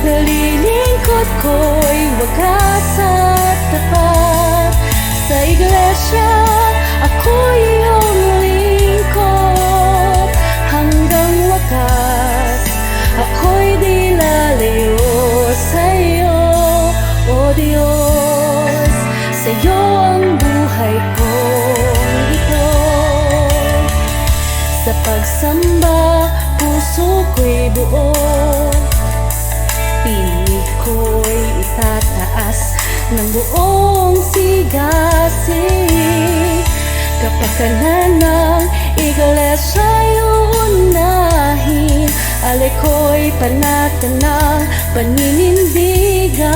Paglilingkod ko'y wagas at tapat. Sa iglesia, ako'y iyong lingkod. Hanggang wakas, ako'y di lalayo sa'yo, O Diyos. Sa'yo ang buhay kong ito. Sa pagsamba, puso ko'y buo. Pinig ko'y itataas ng buong sigasig. Kapakanan ng iglesa'y uunahin. Alay ko'y panatan ng paninindigan.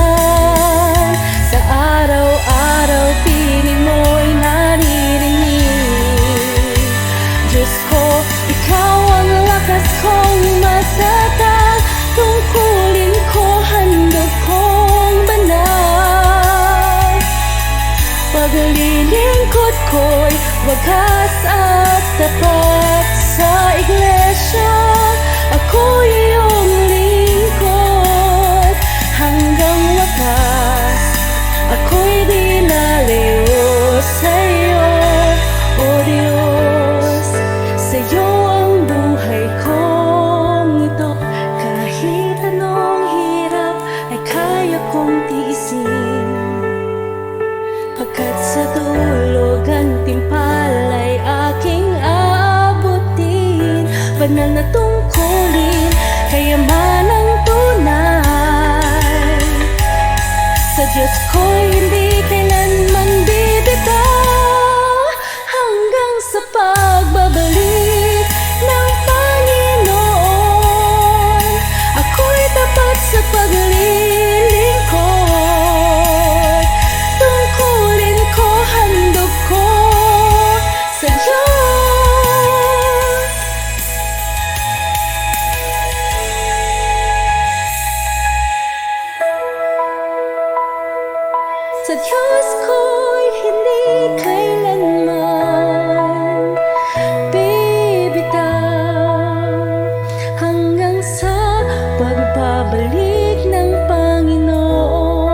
Sa araw-araw pinig mo'y naririnig. Diyos ko, ikaw ang lakas kong matatag. Tungkulin ko, handog kong banal. Paglilingkod ko'y wagas at tapat. Sa iglesia, ako'y iyong lingkod. Hanggang wakas, ako'y di lalayo sa'yo, O Diyos. Sa'yo ang buhay kong ito. Kahit anong hirap ay kaya kong tiisin, pagkat sa dulo gantimpal ay aking aabutin. Banal na tungkulin, kayamanang tunay. Sa Diyos ko'y hindi kailanman bibitaw. Hanggang sa pagbabalik ng Panginoon, ako'y tapat sa paglilingkod. Tungkulin ko, handog ko sa'yo. Sa Diyos ko'y hindi kailanman bibitaw. Hanggang sa pagbabalik ng Panginoon,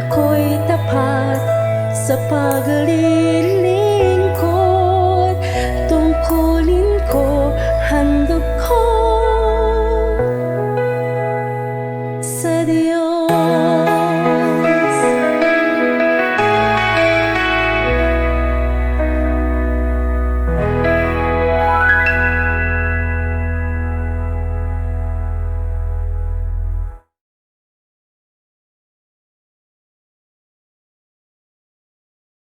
ako'y tapat sa paglilingkod.